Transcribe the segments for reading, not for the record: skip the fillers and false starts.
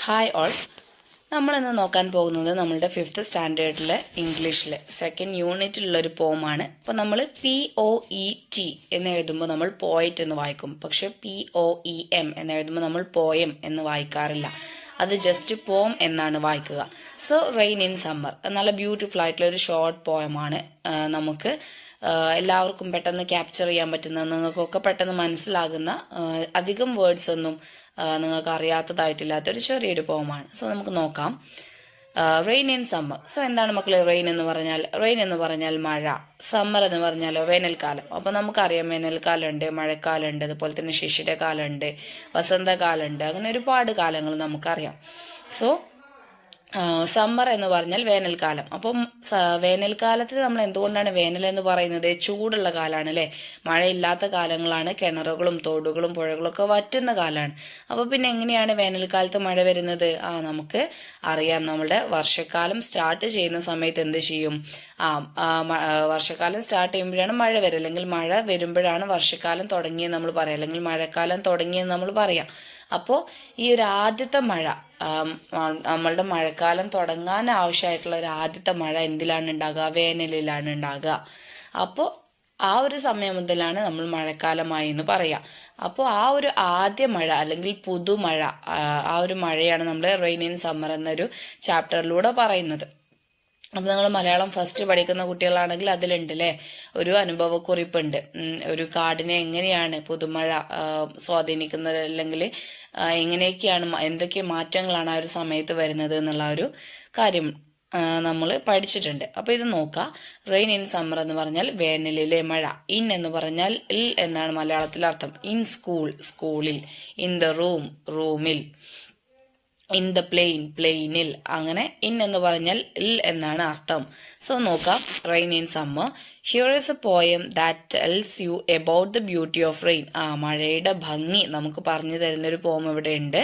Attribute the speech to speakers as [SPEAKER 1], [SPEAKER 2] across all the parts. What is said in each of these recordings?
[SPEAKER 1] Hi all. നമ്മളിന്ന് നോക്കാൻ പോകുന്നത് നമ്മളുടെ 5th സ്റ്റാൻഡേർഡിലെ ഇംഗ്ലീഷിലെ 2nd യൂണിറ്റിലുള്ളൊരു പോമാണ്. അപ്പോൾ നമ്മൾ POET എന്ന് എഴുതുമ്പോൾ നമ്മൾ പോയറ്റ് എന്ന് വായിക്കും. പക്ഷെ POEM എന്ന് എഴുതുമ്പോൾ നമ്മൾ പോയം എന്ന് വായിക്കാറില്ല. അത് ജസ്റ്റ് പോം എന്നാണ് വായിക്കുക. സോ റെയിൻ ഇൻ സമ്മർ നല്ല ബ്യൂട്ടിഫുൾ ആയിട്ടുള്ള ഒരു ഷോർട്ട് പോയമാണ്. നമുക്ക് എല്ലാവർക്കും പെട്ടെന്ന് ക്യാപ്ചർ ചെയ്യാൻ പറ്റുന്ന, നിങ്ങൾക്കൊക്കെ പെട്ടെന്ന് മനസ്സിലാകുന്ന, അധികം വേർഡ്സ് ഒന്നും നിങ്ങൾക്ക് അറിയാത്തതായിട്ടില്ലാത്തൊരു ചെറിയൊരു പോമാണ്. സോ നമുക്ക് നോക്കാം. Rain in summer. സോ എന്താണ് മക്കളെ റെയിൻ എന്ന് പറഞ്ഞാൽ? റെയിൻ എന്ന് പറഞ്ഞാൽ മഴ, സമ്മർ എന്ന് പറഞ്ഞാൽ വേനൽക്കാലം. അപ്പോൾ നമുക്കറിയാം വേനൽക്കാലമുണ്ട്, മഴക്കാലമുണ്ട്, അതുപോലെ തന്നെ ശിശിരകാലമുണ്ട്, വസന്തകാലമുണ്ട്, അങ്ങനെ ഒരുപാട് കാലങ്ങൾ നമുക്കറിയാം. സോ സമ്മർ എന്ന് പറഞ്ഞാൽ വേനൽക്കാലം. അപ്പം വേനൽക്കാലത്തിൽ നമ്മൾ എന്തുകൊണ്ടാണ് വേനൽ എന്ന് പറയുന്നത്? ചൂടുള്ള കാലമാണ് അല്ലേ? മഴയില്ലാത്ത കാലങ്ങളാണ്, കിണറുകളും തോടുകളും പുഴകളും ഒക്കെ വറ്റുന്ന കാലമാണ്. അപ്പോൾ പിന്നെ എങ്ങനെയാണ് വേനൽക്കാലത്ത് മഴ വരുന്നത്? നമുക്ക് അറിയാം, നമ്മുടെ വർഷക്കാലം സ്റ്റാർട്ട് ചെയ്യുന്ന സമയത്ത് എന്ത് ചെയ്യും? വർഷക്കാലം സ്റ്റാർട്ട് ചെയ്യുമ്പോഴാണ് മഴ വരിക, അല്ലെങ്കിൽ മഴ വരുമ്പോഴാണ് വർഷക്കാലം തുടങ്ങിയെന്ന് നമ്മൾ പറയാം, അല്ലെങ്കിൽ മഴക്കാലം തുടങ്ങിയെന്ന് നമ്മൾ പറയാം. അപ്പോൾ ഈ ഒരു ആദ്യത്തെ മഴ, നമ്മളുടെ മഴക്കാലം തുടങ്ങാൻ ആവശ്യമായിട്ടുള്ള ഒരു ആദ്യത്തെ മഴ എന്തിലാണ് ഉണ്ടാകുക? വേനലിലാണ് ഉണ്ടാകുക. അപ്പോൾ ആ ഒരു സമയം മുതലാണ് നമ്മൾ മഴക്കാലമായി എന്ന് പറയാം. അപ്പോൾ ആ ഒരു ആദ്യ മഴ അല്ലെങ്കിൽ പുതുമഴ, ആ ഒരു മഴയാണ് നമ്മൾ റെയിൻ ഇൻ സമ്മർ എന്നൊരു ചാപ്റ്ററിലൂടെ പറയുന്നത്. അപ്പം നിങ്ങൾ മലയാളം ഫസ്റ്റ് പഠിക്കുന്ന കുട്ടികളാണെങ്കിൽ അതിലുണ്ട് അല്ലേ, ഒരു അനുഭവക്കുറിപ്പുണ്ട്. ഒരു കാടിനെ എങ്ങനെയാണ് പുതുമഴ സ്വാധീനിക്കുന്നത്, അല്ലെങ്കിൽ എങ്ങനെയൊക്കെയാണ്, എന്തൊക്കെ മാറ്റങ്ങളാണ് ആ ഒരു സമയത്ത് വരുന്നത് എന്നുള്ള ഒരു കാര്യം നമ്മൾ പഠിച്ചിട്ടുണ്ട്. അപ്പോൾ ഇത് നോക്കാം. റെയിൻ ഇൻ സമ്മർ എന്ന് പറഞ്ഞാൽ വേനലിലെ മഴ. ഇൻ എന്ന് പറഞ്ഞാൽ ഇൽ എന്നാണ് മലയാളത്തിൽ അർത്ഥം. ഇൻ സ്കൂൾ, സ്കൂളിൽ. ഇൻ ദ റൂം, റൂമിൽ. ഇൻ ദ പ്ലെയിൻ, പ്ലെയിനിൽ. അങ്ങനെ ഇൻ എന്ന് പറഞ്ഞാൽ ഇൽ എന്നാണ് അർത്ഥം. സോ നോക്കാം. Rain in summer. Here is A poem that tells you about the beauty of rain. മഴയുടെ ഭംഗി നമുക്ക് പറഞ്ഞു തരുന്നൊരു പോം ഇവിടെ ഉണ്ട്.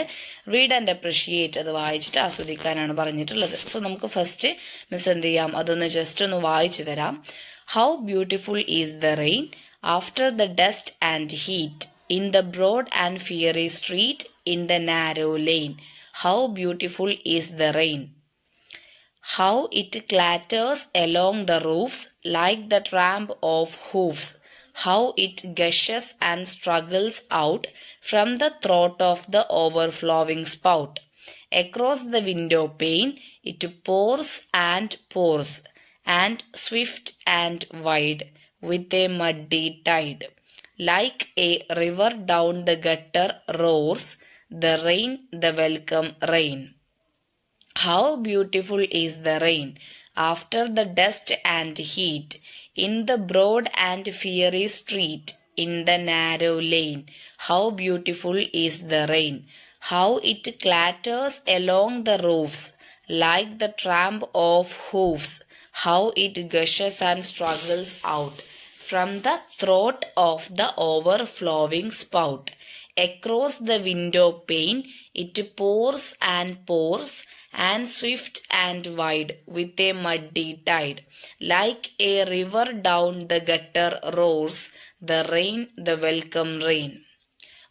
[SPEAKER 1] Read and appreciate. അത് വായിച്ചിട്ട് ആസ്വദിക്കാനാണ് പറഞ്ഞിട്ടുള്ളത്. സോ നമുക്ക് ഫസ്റ്റ് മിസ് എന്ത് ചെയ്യാം, അതൊന്ന് ജസ്റ്റ് ഒന്ന് വായിച്ചു തരാം. How beautiful is the rain after the dust and heat in the broad and fiery street in the narrow line. How beautiful is the rain. How it clatters along the roofs like the tramp of hoofs. How it gushes and struggles out from the throat of the overflowing spout. Across the window pane it pours and pours, and swift and wide with a muddy tide. Like a river down the gutter roars the rain, the welcome rain. How beautiful is the rain after the dust and heat in the broad and fiery street in the narrow lane. How beautiful is the rain. How it clatters along the roofs like the tramp of hoofs. How it gushes and struggles out from the throat of the overflowing spout. Across the window pane it pours and pours, and swift and wide with a muddy tide. Like a river down the gutter roars the rain, the welcome rain.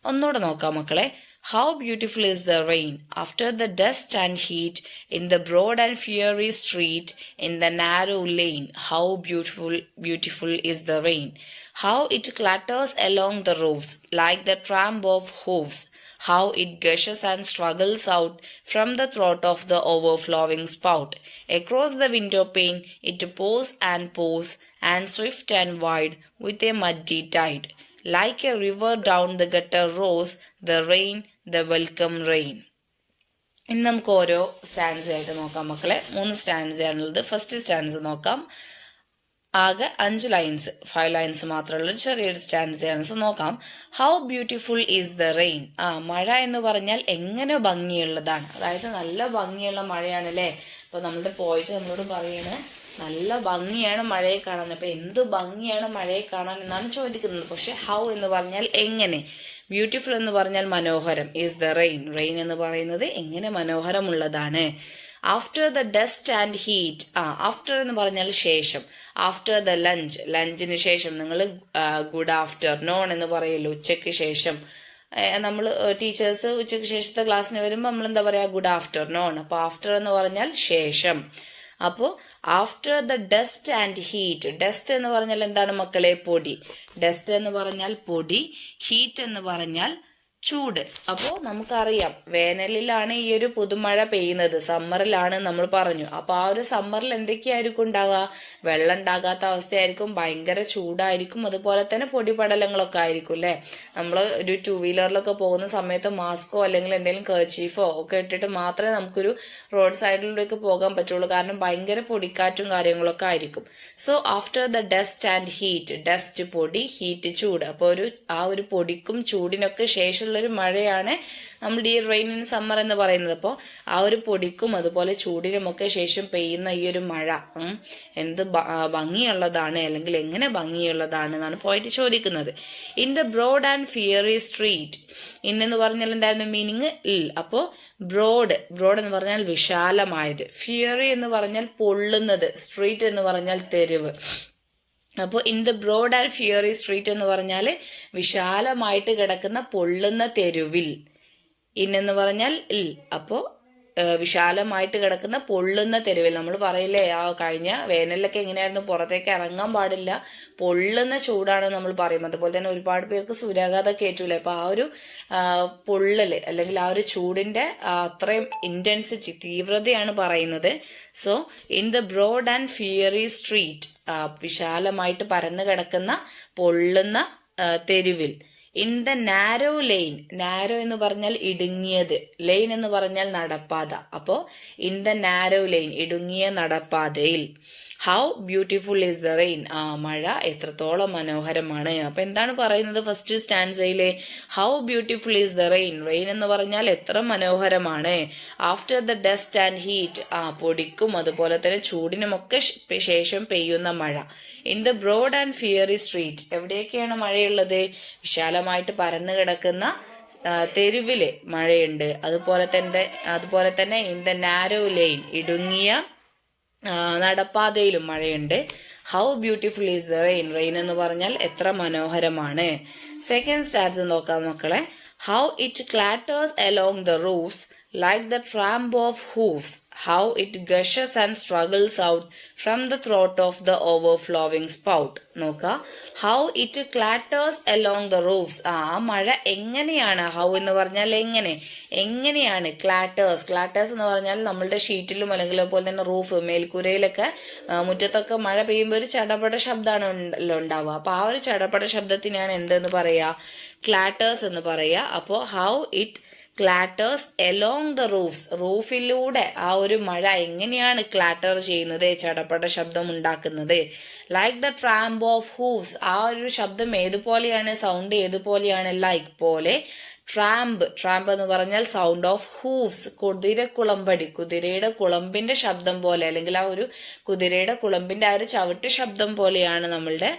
[SPEAKER 1] ഒന്നുകൂടെ നോക്കാം മക്കളെ. How beautiful is the rain after the dust and heat in the broad and fiery street in the narrow lane. How beautiful is the rain. How it clatters along the roofs like the tramp of hoofs. How it gushes and struggles out from the throat of the overflowing spout. Across the window pane it pours and pours, and swift and wide with a muddy tide. Like a river down the gutter roars the rain, the welcome rain. ഇനി നമുക്ക് ഓരോ stance ആയിട്ട് നോക്കാം മക്കളെ. 3 stance ആണുള്ളത്. First stance നോക്കാം. ആകെ 5 lines, 5 lines മാത്രമുള്ള ചെറിയൊരു സ്റ്റാൻസയാണ്. സോ നോക്കാം. How beautiful is the rain. മഴ എന്ന് പറഞ്ഞാൽ എങ്ങനെ ഭംഗിയുള്ളതാണ്, അതായത് നല്ല ഭംഗിയുള്ള മഴയാണ് അല്ലേ. അപ്പോൾ നമ്മുടെ പോയിട്ട് നമ്മളോട് പറയണേ നല്ല ഭംഗിയാണ് മഴയെ കാണാൻ. അപ്പോൾ എന്ത് ഭംഗിയാണ് മഴയെ കാണാൻ എന്നാണ് ചോദിക്കുന്നത്. പക്ഷെ ഹൗ എന്ന് പറഞ്ഞാൽ എങ്ങനെ, ബ്യൂട്ടിഫുൾ എന്ന് പറഞ്ഞാൽ മനോഹരം. ഈസ് ദ റെയിൻ, റെയിൻ എന്ന് പറയുന്നത് എങ്ങനെ മനോഹരമുള്ളതാണ്. After the dust and heat. After എന്ന് പറഞ്ഞാൽ ശേഷം. ആഫ്റ്റർ ദ ലഞ്ച്, ലഞ്ചിന് ശേഷം. നിങ്ങൾ ഗുഡ് ആഫ്റ്റർനൂൺ എന്ന് പറയല്ലോ, ഉച്ചയ്ക്ക് ശേഷം. നമ്മൾ ടീച്ചേഴ്സ് ഉച്ചയ്ക്ക് ശേഷത്തെ ക്ലാസ്സിന് വരുമ്പോൾ നമ്മൾ എന്താ പറയുക, ഗുഡ് ആഫ്റ്റർനൂൺ. അപ്പോൾ ആഫ്റ്റർ എന്ന് പറഞ്ഞാൽ ശേഷം. അപ്പോൾ after the dust and heat. Dust എന്ന് പറഞ്ഞാൽ എന്താണ് മക്കളെ? പൊടി. ഡസ്റ്റ് എന്ന് പറഞ്ഞാൽ പൊടി, ഹീറ്റ് എന്ന് പറഞ്ഞാൽ ചൂട്. അപ്പോൾ നമുക്കറിയാം വേനലിലാണ് ഈ ഒരു പുതുമഴ പെയ്യുന്നത്, സമ്മറിലാണ് നമ്മൾ പറഞ്ഞു. അപ്പോൾ ആ ഒരു സമ്മറിൽ എന്തൊക്കെയായിരിക്കും ഉണ്ടാവുക? വെള്ളം ഉണ്ടാകാത്ത അവസ്ഥയായിരിക്കും, ഭയങ്കര ചൂടായിരിക്കും, അതുപോലെ തന്നെ പൊടിപടലങ്ങളൊക്കെ ആയിരിക്കും അല്ലേ. നമ്മൾ ഒരു 2 വീലറിലൊക്കെ പോകുന്ന സമയത്ത് മാസ്കോ അല്ലെങ്കിൽ എന്തെങ്കിലും കർച്ചീഫോ ഒക്കെ ഇട്ടിട്ട് മാത്രമേ നമുക്കൊരു റോഡ് സൈഡിലേക്ക് പോകാൻ പറ്റുള്ളൂ, കാരണം ഭയങ്കര പൊടിക്കാറ്റും കാര്യങ്ങളൊക്കെ ആയിരിക്കും. So after the dust and heat. Dust പൊടി, ഹീറ്റ് ചൂട്. അപ്പോൾ ആ ഒരു പൊടിക്കും ചൂടിനൊക്കെ ശേഷം ഒരു മഴയാണ് നമ്മുടെ ഈ റെയിൻ ഇൻ സമ്മർ എന്ന് പറയുന്നത്. അപ്പോൾ ആ ഒരു പൊടിക്കും അതുപോലെ ചൂടിനുമൊക്കെ ശേഷം പെയ്യുന്ന ഈ ഒരു മഴ എന്ത് ഭംഗിയുള്ളതാണ്, അല്ലെങ്കിൽ എങ്ങനെ ഭംഗിയുള്ളതാണ് എന്നാണ് പോയിട്ട് ചോദിക്കുന്നത്. In the broad and fiery street. ഇന്നെന്ന് പറഞ്ഞാൽ എന്തായിരുന്നു മീനിങ്? ഇൽ. അപ്പോൾ ബ്രോഡ് എന്ന് പറഞ്ഞാൽ വിശാലമായത്, ഫിയറി എന്ന് പറഞ്ഞാൽ പൊള്ളുന്നത്, സ്ട്രീറ്റ് എന്ന് പറഞ്ഞാൽ തെരുവ്. അപ്പോൾ in the broad and fiery street എന്ന് പറഞ്ഞാൽ വിശാലമായിട്ട് കിടക്കുന്ന പൊള്ളുന്ന തെരുവിൽ. ഇന്നെന്ന് പറഞ്ഞാൽ ഇൽ. അപ്പോൾ വിശാലമായിട്ട് കിടക്കുന്ന പൊള്ളുന്ന തെരുവിൽ. നമ്മൾ പറയില്ലേ, ആ കഴിഞ്ഞ വേനലിലൊക്കെ എങ്ങനെയായിരുന്നു, പുറത്തേക്ക് ഇറങ്ങാൻ പാടില്ല, പൊള്ളുന്ന ചൂടാണ് നമ്മൾ പറയും. അതുപോലെ തന്നെ ഒരുപാട് പേർക്ക് സൂര്യാഘാതമൊക്കെ ഏറ്റൂല. അപ്പൊ ആ ഒരു പൊള്ളല് അല്ലെങ്കിൽ ആ ഒരു ചൂടിന്റെ അത്രയും ഇന്റൻസിറ്റി, തീവ്രതയാണ് പറയുന്നത്. So in the broad and fiery street, വിശാലമായിട്ട് പരന്നു കിടക്കുന്ന പൊള്ളുന്ന തെരുവിൽ. In the narrow lane. Narrow എന്ന് പറഞ്ഞാൽ ഇടുങ്ങിയത്, ലെയിൻ എന്ന് പറഞ്ഞാൽ നടപ്പാത. അപ്പോ ഇൻ ദ നാരോ ലെയിൻ, ഇടുങ്ങിയ നടപ്പാതയിൽ. How beautiful is the rain. മഴ എത്രത്തോളം മനോഹരമാണ്. അപ്പൊ എന്താണ് പറയുന്നത് ഫസ്റ്റ് സ്റ്റാൻസയിലെ? How beautiful is the rain. Rain എന്ന് പറഞ്ഞാൽ എത്ര മനോഹരമാണ്. After the dust and heat, പൊടിക്കും അതുപോലെ തന്നെ ചൂടിനുമൊക്കെ ശേഷം പെയ്യുന്ന മഴ. In the broad and fiery street. എവിടെയൊക്കെയാണ് മഴയുള്ളത്? വിശാലമായിട്ട് പരന്നു കിടക്കുന്ന തെരുവില് മഴയുണ്ട്. അതുപോലെ തന്നെ ഇൻ ദ നാരോ ലെയിൻ, ഇടുങ്ങിയ നടപ്പാതയിലും മഴയുണ്ട്. How beautiful is the rain. Rain എന്ന് പറഞ്ഞാൽ എത്ര മനോഹരമാണ്. സെക്കൻഡ് സ്റ്റാൻസ് നോക്കാം മക്കളെ. How it clatters along the roofs like the tramp of hoofs, how it gushes and struggles out from the throat of the overflowing spout. നോക്ക, how it clatters along the roofs. ആ മഴ എങ്ങനെയാണ്? How എന്ന് പറഞ്ഞാൽ എങ്ങനെയാണ്? ക്ലാറ്റേഴ്സ് എന്ന് പറഞ്ഞാൽ നമ്മളുടെ ഷീറ്റിലും അല്ലെങ്കിൽ അതുപോലെ തന്നെ റൂഫ്, മേൽക്കൂരയിലൊക്കെ മുറ്റത്തൊക്കെ മഴ പെയ്യുമ്പോൾ ഒരു ചടപട ശബ്ദമാണ് ഉണ്ടാവുക. അപ്പൊ ആ ഒരു ചടപട ശബ്ദത്തിനാണ് എന്തെന്ന് പറയാ? ക്ലാറ്റേഴ്സ് എന്ന് പറയാ. അപ്പോൾ how it clatters along the roofs. റൂഫിലൂടെ ആ ഒരു മഴ എങ്ങനെയാണ് ക്ലാറ്റർ ചെയ്യുന്നത്, ചടപട ശബ്ദം ഉണ്ടാക്കുന്നത്. Like the tramp of hooves. ആ ഒരു ശബ്ദം ഏതുപോലെയാണ്, സൗണ്ട് ഏതുപോലെയാണ്? ലൈക്ക് പോലെ. ട്രാമ്പ് എന്ന് പറഞ്ഞാൽ സൗണ്ട് ഓഫ് ഹൂവ്സ്, കുതിരയുടെ കുളമ്പിന്റെ ശബ്ദം പോലെ, അല്ലെങ്കിൽ ആ ഒരു കുതിരയുടെ കുളമ്പിന്റെ ആ ഒരു ചവിട്ട് ശബ്ദം പോലെയാണ് നമ്മളുടെ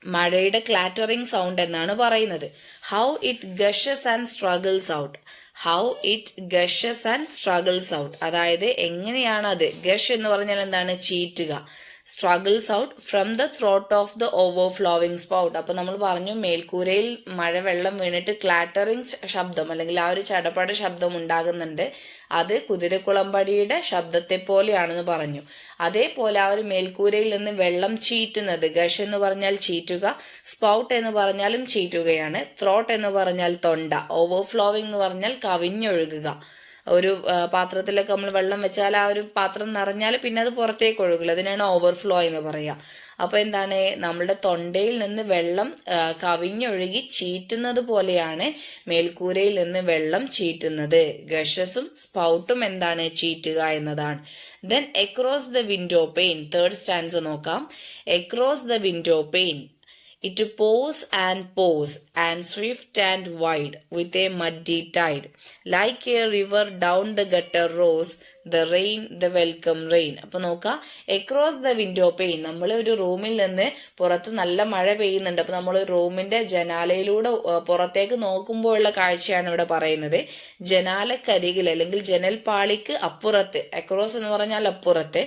[SPEAKER 1] മഴയുടെ ക്ലാറ്ററിംഗ് സൗണ്ട് എന്നാണ് പറയുന്നത്. How it gushes and struggles out. How it gushes and struggles out, അതായത് എങ്ങനെയാണ് അത്. ഗഷ് എന്ന് പറഞ്ഞാൽ എന്താണ്? ചീറ്റുക. Struggles out from the throat of the overflowing spout. അപ്പൊ നമ്മൾ പറഞ്ഞു മേൽക്കൂരയിൽ മഴവെള്ളം വീണിട്ട് ക്ലാറ്ററിംഗ് ശബ്ദം അല്ലെങ്കിൽ ആ ഒരു ചടപട ശബ്ദം ഉണ്ടാകുന്നുണ്ട്. അത് കുതിരക്കുളമ്പടിയുടെ ശബ്ദത്തെ പോലെയാണെന്ന് പറഞ്ഞു. അതേപോലെ ആ ഒരു മേൽക്കൂരയിൽ നിന്ന് വെള്ളം ചീറ്റുന്നത്. ഗഷ് എന്ന് പറഞ്ഞാൽ ചീറ്റുക, സ്പൗട്ട് എന്ന് പറഞ്ഞാലും ചീറ്റുകയാണ്. ത്രോട്ട് എന്ന് പറഞ്ഞാൽ തൊണ്ട, ഓവർഫ്ലോവിംഗ് എന്ന് പറഞ്ഞാൽ കവിഞ്ഞൊഴുകുക. ഒരു പാത്രത്തിലൊക്കെ നമ്മൾ വെള്ളം വെച്ചാൽ ആ ഒരു പാത്രം നിറഞ്ഞാൽ പിന്നെ അത് പുറത്തേക്ക് ഒഴുകില്ല, അതിനാണ് ഓവർഫ്ലോ എന്ന് പറയാ. അപ്പൊ എന്താണ്, നമ്മളുടെ തൊണ്ടയിൽ നിന്ന് വെള്ളം കവിഞ്ഞൊഴുകി ചീറ്റുന്നത് പോലെയാണ് മേൽക്കൂരയിൽ നിന്ന് വെള്ളം ചീറ്റുന്നത്. ഗഷസും സ്പൗട്ടും എന്താണ്? ചീറ്റുക എന്നതാണ്. Then across the window pane. Third stanza നോക്കാം. Across the window pane. It pours and swift and wide with a muddy tide. Like a river down the gutter rose the rain, the welcome rain. അപ്പൊ നോക്കാം, across the window pain, നമ്മൾ ഒരു റൂമിൽ നിന്ന് പുറത്ത് നല്ല മഴ പെയ്യുന്നുണ്ട്. അപ്പൊ നമ്മൾ റൂമിന്റെ ജനാലയിലൂടെ പുറത്തേക്ക് നോക്കുമ്പോഴുള്ള കാഴ്ചയാണ് ഇവിടെ പറയുന്നത്. ജനാലക്കരികിൽ അല്ലെങ്കിൽ ജനൽപാളിക്ക് അപ്പുറത്ത്, എക്രോസ് എന്ന് പറഞ്ഞാൽ അപ്പുറത്ത്,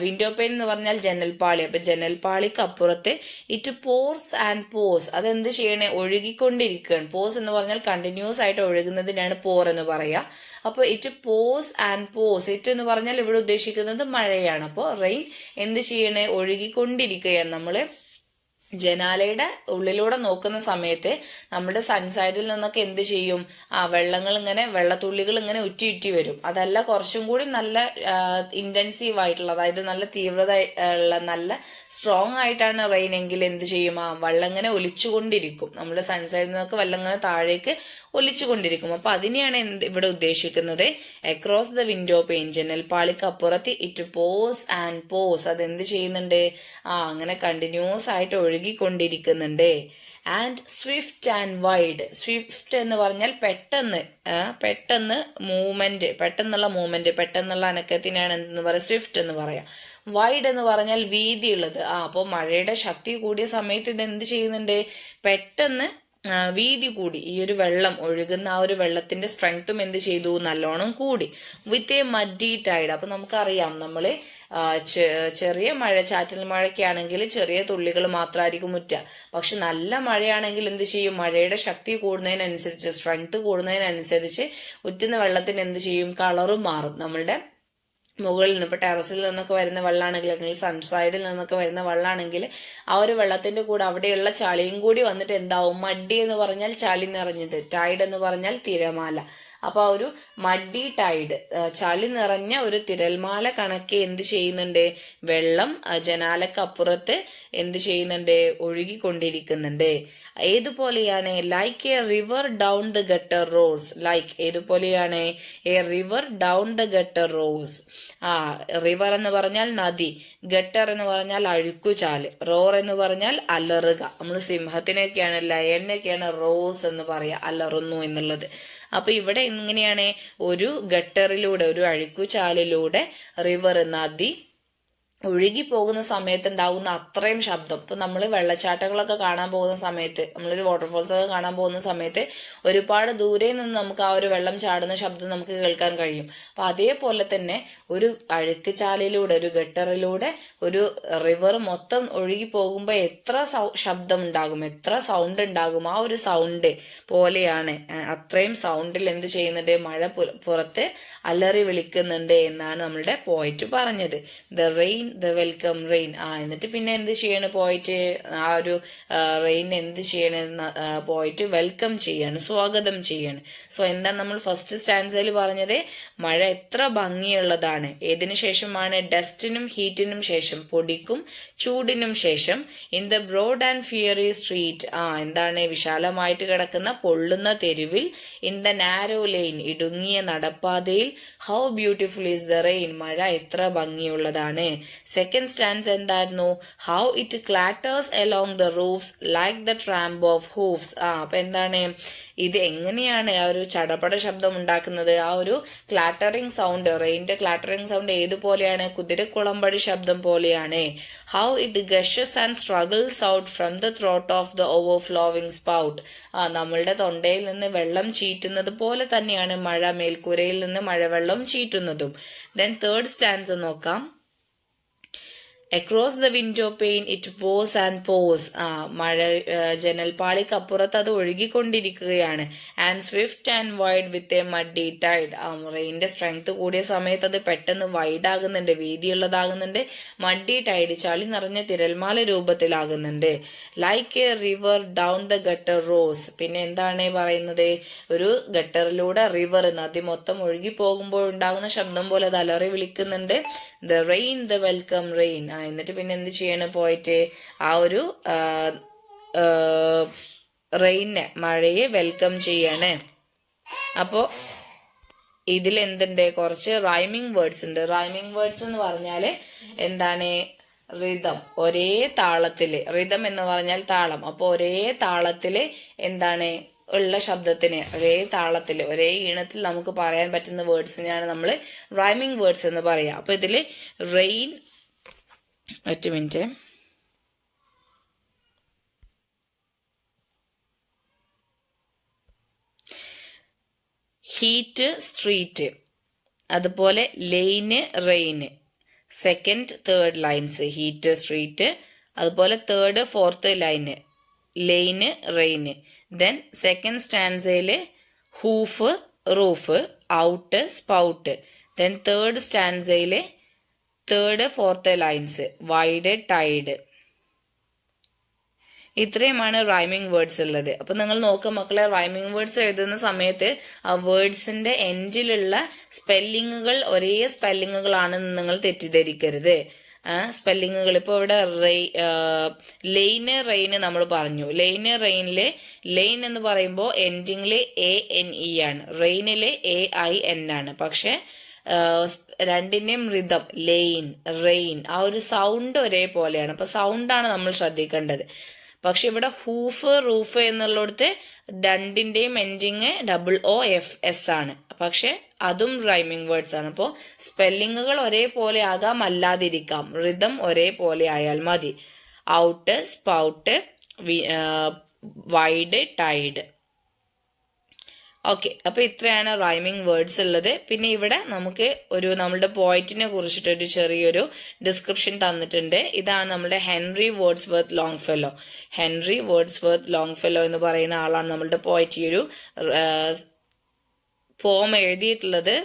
[SPEAKER 1] വിൻഡോ പെയിൻ എന്ന് പറഞ്ഞാൽ ജനൽപാളി. അപ്പൊ ജനൽപാളിക്ക് അപ്പുറത്ത് ഇറ്റ് പോർസ് ആൻഡ് പോസ്, അതെന്ത് ചെയ്യണേ, ഒഴുകിക്കൊണ്ടിരിക്കുകയാണ്. പോസ് എന്ന് പറഞ്ഞാൽ കണ്ടിന്യൂസ് ആയിട്ട് ഒഴുകുന്നതിനാണ് പോർ എന്ന് പറയാ. അപ്പൊ it pours and pose, it എന്ന് പറഞ്ഞാൽ ഇവിടെ ഉദ്ദേശിക്കുന്നത് മഴയാണ്. അപ്പോൾ റെയിൻ എന്ത് ചെയ്യണേ, ഒഴുകിക്കൊണ്ടിരിക്കുകയാണ്. നമ്മള് ജനാലയുടെ ഉള്ളിലൂടെ നോക്കുന്ന സമയത്ത് നമ്മുടെ സൺസൈഡിൽ നിന്നൊക്കെ എന്ത് ചെയ്യും, വെള്ളങ്ങൾ ഇങ്ങനെ, വെള്ളത്തുള്ളികൾ ഇങ്ങനെ ഉറ്റി ഉറ്റി വരും. അതല്ല, കുറച്ചും കൂടി നല്ല ഇന്റൻസീവ് ആയിട്ടുള്ള, അതായത് നല്ല തീവ്രത ഉള്ള, നല്ല സ്ട്രോങ് ആയിട്ടാണ് റെയിൻ എങ്കിൽ എന്ത് ചെയ്യും, വെള്ളം ഇങ്ങനെ ഒലിച്ചുകൊണ്ടിരിക്കും. നമ്മുടെ സൺസൈഡിൽ നിന്നൊക്കെ വെള്ളം ഇങ്ങനെ താഴേക്ക് ഒലിച്ചുകൊണ്ടിരിക്കും. അപ്പൊ അതിനെയാണ് ഇവിടെ ഉദ്ദേശിക്കുന്നത്. അക്രോസ് ദ വിൻഡോ പെയിൻ, ജനൽപാളിക്ക് അപ്പുറത്ത് ഇറ്റ് പോസ് ആൻഡ് പോസ്, അതെന്ത് ചെയ്യുന്നുണ്ട്, അങ്ങനെ കണ്ടിന്യൂസ് ആയിട്ട് ഒഴുകിക്കൊണ്ടിരിക്കുന്നുണ്ട്. And swift and wide, swift എന്ന് പറഞ്ഞാൽ പെട്ടെന്ന് മൂവ്മെന്റ്, പെട്ടെന്നുള്ള അനക്കത്തിനാണ് എന്തെന്ന് പറയാം, സ്വിഫ്റ്റ് എന്ന് പറയാം. വൈഡ് എന്ന് പറഞ്ഞാൽ വീതിയുള്ളത്. അപ്പോൾ മഴയുടെ ശക്തി കൂടിയ സമയത്ത് ഇത് എന്ത് ചെയ്യുന്നുണ്ട്, പെട്ടെന്ന് വീതി കൂടി. ഈ ഒരു വെള്ളം ഒഴുകുന്ന ആ ഒരു വെള്ളത്തിന്റെ സ്ട്രെങ്ത്തും എന്ത് ചെയ്തു, നല്ലോണം കൂടി. വിത്ത് എ മഡി ടൈഡ്. അപ്പൊ നമുക്കറിയാം, നമ്മള് ചെറിയ മഴ, ചാറ്റൽ മഴയ്ക്കാണെങ്കിൽ ചെറിയ തുള്ളികൾ മാത്രമായിരിക്കും മുറ്റ. പക്ഷെ നല്ല മഴയാണെങ്കിൽ എന്ത് ചെയ്യും, മഴയുടെ ശക്തി കൂടുന്നതിനനുസരിച്ച്, സ്ട്രെങ്ത് കൂടുന്നതിനനുസരിച്ച് ഉറ്റുന്ന വെള്ളത്തിന് എന്ത് ചെയ്യും, കളറും മാറും. നമ്മളുടെ മുകളിൽ നിന്ന്, ഇപ്പൊ ടെറസിൽ നിന്നൊക്കെ വരുന്ന വെള്ളമാണെങ്കിൽ, അല്ലെങ്കിൽ സൺസൈഡിൽ നിന്നൊക്കെ വരുന്ന വെള്ളമാണെങ്കിൽ, ആ ഒരു വെള്ളത്തിന്റെ കൂടെ അവിടെയുള്ള ചളിയും കൂടി വന്നിട്ട് എന്താവും, മഡി എന്ന് പറഞ്ഞാൽ ചളി നിറഞ്ഞത്, ടൈഡ് എന്ന് പറഞ്ഞാൽ തിരമാല. അപ്പൊ ആ ഒരു മഡി ടൈഡ്, ചളി നിറഞ്ഞ ഒരു തിരൽമാല കണക്കെ എന്ത് ചെയ്യുന്നുണ്ട്, വെള്ളം ജനാലക്കപ്പുറത്ത് എന്ത് ചെയ്യുന്നുണ്ട്, ഒഴുകിക്കൊണ്ടിരിക്കുന്നുണ്ട്. ഏതുപോലെയാണ്, like a river down the gutter roars. Like ഏതുപോലെയാണ്, a river down the gutter roars. River എന്ന് പറഞ്ഞാൽ നദി, ഗട്ടർ എന്ന് പറഞ്ഞാൽ അഴുക്കുചാല്, റോർ എന്ന് പറഞ്ഞാൽ അലറുക. നമ്മൾ സിംഹത്തിനൊക്കെയാണ്, ലയണിനൊക്കെയാണ് റോസ് എന്ന് പറയാ, അലറുന്നു എന്നുള്ളത്. അപ്പൊ ഇവിടെ എങ്ങനെയാണ്, ഒരു ഗട്ടറിലൂടെ, ഒരു അഴുക്കുചാലിലൂടെ, റിവർ നദി ഒഴുകി പോകുന്ന സമയത്ത് ഉണ്ടാകുന്ന അത്രയും ശബ്ദം. ഇപ്പൊ നമ്മൾ വെള്ളച്ചാട്ടങ്ങളൊക്കെ കാണാൻ പോകുന്ന സമയത്ത്, നമ്മളൊരു വാട്ടർഫോൾസ് ഒക്കെ കാണാൻ പോകുന്ന സമയത്ത് ഒരുപാട് ദൂരെ നിന്ന് നമുക്ക് ആ ഒരു വെള്ളം ചാടുന്ന ശബ്ദം നമുക്ക് കേൾക്കാൻ കഴിയും. അപ്പൊ അതേപോലെ തന്നെ ഒരു അഴുക്കുചാലിലൂടെ, ഒരു ഗട്ടറിലൂടെ ഒരു റിവർ മൊത്തം ഒഴുകി പോകുമ്പോൾ എത്ര ശബ്ദം ഉണ്ടാകും, എത്ര സൗണ്ട് ഉണ്ടാകും, ആ ഒരു സൗണ്ട് പോലെയാണ്, അത്രയും സൗണ്ടിൽ എന്ത് ചെയ്യുന്നുണ്ട്, മഴ പുറത്ത് അലറി വിളിക്കുന്നുണ്ട് എന്നാണ് നമ്മളുടെ പോയിറ്റ് പറഞ്ഞത്. The rain, the welcome rain. എന്നിട്ട് പിന്നെ എന്ത് ചെയ്യണം പോയിട്ട്, ആ ഒരു റെയിൻ എന്ത് ചെയ്യണം, പോയിട്ട് വെൽക്കം ചെയ്യാണ്, സ്വാഗതം ചെയ്യാണ്. സോ എന്താണ് നമ്മൾ ഫസ്റ്റ് സ്റ്റാൻസയിൽ പറഞ്ഞത്, മഴ എത്ര ഭംഗിയുള്ളതാണ്. ഏതിനു ശേഷമാണ്, ഡസ്റ്റിനും ഹീറ്റിനും ശേഷം, പൊടിക്കും ചൂടിനും ശേഷം. In the broad and fiery street, എന്താണ്, വിശാലമായിട്ട് കിടക്കുന്ന പൊള്ളുന്ന തെരുവിൽ. ഇൻ ദ നാരോ ലെയിൻ, ഇടുങ്ങിയ നടപ്പാതയിൽ. How beautiful is the rain, മഴ എത്ര ഭംഗിയുള്ളതാണ്. സെക്കൻഡ് സ്റ്റാൻസ് എന്തായിരുന്നു, how it clatters along the roofs like the tramp of hoofs. അപ്പൊ എന്താണ്, ഇത് എങ്ങനെയാണ് ആ ഒരു ചടപട ശബ്ദം ഉണ്ടാക്കുന്നത്, ആ ഒരു ക്ലാറ്ററിങ് സൗണ്ട്, റെയിൻ്റെ ക്ലാറ്ററിങ് സൗണ്ട് ഏതുപോലെയാണ്, കുതിരക്കുളമ്പടി ശബ്ദം പോലെയാണ്. How it gushes and struggles out from the throat of the overflowing spout. നമ്മളുടെ തൊണ്ടയിൽ നിന്ന് വെള്ളം ചീറ്റുന്നത് പോലെ തന്നെയാണ് മഴ മേൽക്കൂരയിൽ നിന്ന് മഴവെള്ളം ചീറ്റുന്നതും. ദെൻ തേർഡ് സ്റ്റാൻസ് നോക്കാം. Across the window pane it pours and pours. മഴ ജനൽപാളിക്ക് അപ്പുറത്ത് അത് ഒഴുകിക്കൊണ്ടിരിക്കുകയാണ്. And swift and wide with a muddy tide. റെയിൻ്റെ സ്ട്രെങ്ത് കൂടിയ സമയത്ത് അത് പെട്ടെന്ന് വൈഡ് ആകുന്നുണ്ട്, വീതിയുള്ളതാകുന്നുണ്ട്. മഡി ടൈഡ്, ചളി നിറഞ്ഞ തിരൽമാല രൂപത്തിലാകുന്നുണ്ട്. Like a river down the gutter roars. പിന്നെ എന്താണ് പറയുന്നത്, ഒരു ഗട്ടറിലൂടെ റിവർ, നദി മൊത്തം ഒഴുകി പോകുമ്പോൾ ഉണ്ടാകുന്ന ശബ്ദം പോലെ അത് അലറി വിളിക്കുന്നുണ്ട്. The rain, the welcome rain. എന്നിട്ട് പിന്നെ എന്ത് ചെയ്യണം പോയിട്ട്, ആ ഒരു റെയിനെ, മഴയെ വെൽക്കം ചെയ്യാണ്. അപ്പോ ഇതിൽ എന്തുണ്ട്, കുറച്ച് റൈമിംഗ് വേർഡ്സ് ഉണ്ട്. റൈമിംഗ് വേർഡ്സ് എന്ന് പറഞ്ഞാല് എന്താണ്, റിതം, ഒരേ താളത്തില്. റിതം എന്ന് പറഞ്ഞാൽ താളം. അപ്പൊ ഒരേ താളത്തില് എന്താണ്, ഉള്ള ശബ്ദത്തിന് ഒരേ താളത്തിൽ ഒരേ ഈണത്തിൽ നമുക്ക് പറയാൻ പറ്റുന്ന വേർഡ്സിനെയാണ് നമ്മൾ റൈമിംഗ് വേർഡ്സ് എന്ന് പറയുക. അപ്പൊ ഇതിൽ റെയിൻ, ഒറ്റ മിനിറ്റ്, ഹീറ്റ് സ്ട്രീറ്റ്, അതുപോലെ lane rain, second third lines heat street, അതുപോലെ third fourth line lane rain. Then second സ്റ്റാൻസയില് hoof roof, out spout. Then third സ്റ്റാൻസയില് third fourth lines wide tide. ഇത്രയുമാണ് റൈമിംഗ് വേർഡ്സ് ഉള്ളത്. അപ്പൊ നിങ്ങൾ നോക്കുക മക്കളെ, റൈമിംഗ് വേർഡ്സ് എഴുതുന്ന സമയത്ത് ആ വേർഡ്സിന്റെ എൻഡിലുള്ള സ്പെല്ലിങ്ങുകൾ ഒരേ സ്പെല്ലിങ്ങുകളാണെന്ന് നിങ്ങൾ തെറ്റിദ്ധരിക്കരുത്. സ്പെല്ലിങ്ങുകൾ ഇപ്പോൾ ഇവിടെ ലെയിന് റെയിന് നമ്മൾ പറഞ്ഞു. ലെയിന് റെയിനില് ലെയിൻ എന്ന് പറയുമ്പോൾ എൻഡിങ്ങില് ANE ആണ്, റെയിനില് AIN ആണ്. പക്ഷെ രണ്ടിന്റെയും റിതം ലെയിൻ റെയിൻ ആ ഒരു സൗണ്ട് ഒരേപോലെയാണ്. അപ്പൊ സൗണ്ടാണ് നമ്മൾ ശ്രദ്ധിക്കേണ്ടത്. പക്ഷെ ഇവിടെ ഹൂഫ് റൂഫ് എന്നുള്ളിടത്ത് രണ്ടിന്റെയും എൻഡിങ് OOFS ആണ്. പക്ഷെ അതും റൈമിംഗ് വേർഡ്സ് ആണ്. അപ്പോൾ സ്പെല്ലിങ്ങുകൾ ഒരേപോലെ ആകാം, അല്ലാതിരിക്കാം. റിതം ഒരേപോലെ ആയാൽ മതി. Out spout, wide Tide. Okay, അപ്പൊ ഇത്രയാണ് റൈമിംഗ് വേർഡ്സ് ഉള്ളത്. പിന്നെ ഇവിടെ നമുക്ക് നമ്മളുടെ പോയിറ്റിനെ കുറിച്ചിട്ട് ഒരു ചെറിയൊരു ഡിസ്ക്രിപ്ഷൻ തന്നിട്ടുണ്ട്. ഇതാണ് നമ്മുടെ ഹെൻറി വേർഡ്സ്വർത്ത് ലോങ്ഫെല്ലോ. ഹെൻറി വേർഡ്സ്വർത്ത് ലോങ്ഫെല്ലോ എന്ന് പറയുന്ന ആളാണ് നമ്മളുടെ പോയിറ്റ്. ഈ ഒരു പോം എഴുതിയിട്ടുള്ളത്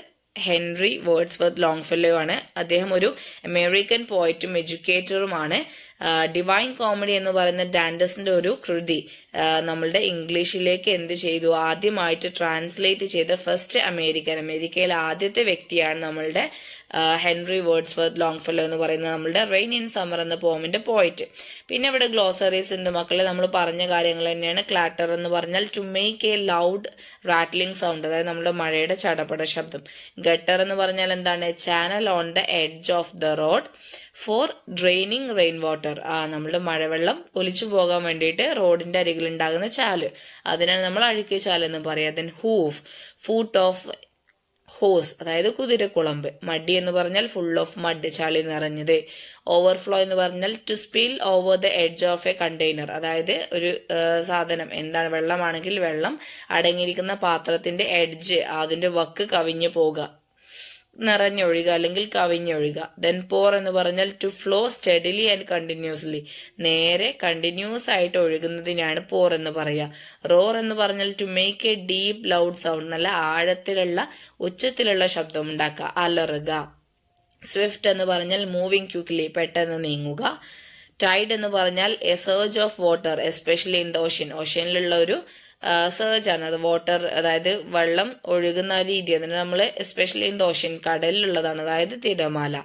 [SPEAKER 1] ഹെൻറി വേർഡ്സ്വർത്ത് ലോങ്ഫെല്ലോ ആണ്. അദ്ദേഹം ഒരു അമേരിക്കൻ പോയറ്റും എഡ്യൂക്കേറ്ററുമാണ്. ഡിവൈൻ കോമഡി എന്ന് പറയുന്ന ഡാൻഡസിന്റെ ഒരു കൃതി നമ്മളുടെ ഇംഗ്ലീഷിലേക്ക് എന്ത് ചെയ്തു, ആദ്യമായിട്ട് ട്രാൻസ്ലേറ്റ് ചെയ്ത ഫസ്റ്റ് അമേരിക്കയിലെ ആദ്യത്തെ വ്യക്തിയാണ് നമ്മളുടെ ഹെൻറി വേർഡ്സ്വർത്ത് ലോങ്ഫെല്ലോ എന്ന് പറയുന്ന നമ്മളുടെ റെയിൻ ഇൻ സമ്മർ എന്ന പോമിന്റെ പോയിറ്റ്. പിന്നെ ഇവിടെ ഗ്ലോസറീസ് ഉണ്ട് മക്കളെ. നമ്മൾ പറഞ്ഞ കാര്യങ്ങൾ തന്നെയാണ്. ക്ലാറ്റർ എന്ന് പറഞ്ഞാൽ to make A loud rattling sound, അതായത് നമ്മുടെ മഴയുടെ ചടപട ശബ്ദം. ഗട്ടർ എന്ന് പറഞ്ഞാൽ എന്താണ്, channel on the edge of the road four draining rain water. നമ്മുടെ മഴവെള്ളം ഒലിച്ചു പോകാൻ വേണ്ടിയിട്ട് റോഡിന്റെ അരികിൽ ഉണ്ടാകുന്ന ചാല്, അതിനാണ് നമ്മൾ അഴുക്ക് ചാല് എന്ന് പറയാം. ദെൻ ഹൂഫ്, ഫൂട്ട് ഓഫ് ഹോസ്, അതായത് കുതിരക്കുളമ്പ്. മഡി എന്ന് പറഞ്ഞാൽ ഫുൾ ഓഫ് മഡ്, ചളി നിറഞ്ഞത്. ഓവർഫ്ലോ എന്ന് പറഞ്ഞാൽ to spill over the edge of A container, അതായത് ഒരു സാധനം എന്താണ്, വെള്ളമാണെങ്കിൽ വെള്ളം അടങ്ങിയിരിക്കുന്ന പാത്രത്തിന്റെ എഡ്ജ്, അതിന്റെ വക്ക് കവിഞ്ഞു പോകുക, നിറഞ്ഞൊഴുക അല്ലെങ്കിൽ കവിഞ്ഞൊഴുക. ദെൻ പോർ എന്ന് പറഞ്ഞാൽ to flow steadily and continuously, നേരെ കണ്ടിന്യൂസ് ആയിട്ട് ഒഴുകുന്നതിനാണ് പോർ എന്ന് പറയുക. റോർ എന്ന് പറഞ്ഞാൽ to make A deep loud sound, നല്ല ആഴത്തിലുള്ള ഉച്ചത്തിലുള്ള ശബ്ദം ഉണ്ടാക്കുക, അലറുക. സ്വിഫ്റ്റ് എന്ന് പറഞ്ഞാൽ മൂവിങ് ക്വിക്ലി, പെട്ടെന്ന് നീങ്ങുക. ടൈഡ് എന്ന് പറഞ്ഞാൽ a surge of water especially in the ocean, ഓഷ്യനിലുള്ള ഒരു സർജ് ആണ് അത്. വാട്ടർ അതായത് വെള്ളം ഒഴുകുന്ന രീതി, അതിന് നമ്മൾ എസ്പെഷ്യലി ഇൻ ദ ഓഷ്യൻ, കടലിലുള്ളതാണ്, അതായത് തിരമാല.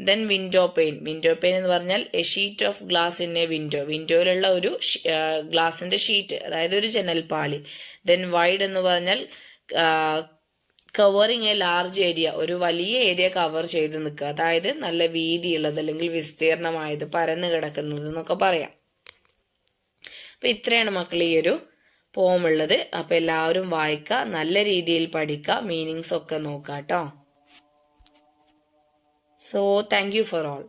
[SPEAKER 1] Then window pane, window pane എന്ന് പറഞ്ഞാൽ a sheet of glass in a window, വിൻഡോയിലുള്ള ഒരു ഗ്ലാസിന്റെ ഷീറ്റ്, അതായത് ഒരു ജനൽപ്പാളി. ദെൻ വൈഡ് എന്ന് പറഞ്ഞാൽ കവറിങ് എ ലാർജ് ഏരിയ, ഒരു വലിയ ഏരിയ കവർ ചെയ്ത് നിൽക്കുക, അതായത് നല്ല വീതിയുള്ളത് അല്ലെങ്കിൽ വിസ്തീർണമായത്, പരന്നു കിടക്കുന്നത് എന്നൊക്കെ പറയാം. അപ്പൊ ഇത്രയാണ് മക്കൾ ഈ ഒരു പോം ഉള്ളത്. അപ്പൊ എല്ലാവരും വായിക്കുക, നല്ല രീതിയിൽ പഠിക്കുക, മീനിങ്സ് ഒക്കെ നോക്കുക കേട്ടോ. So thank you for all.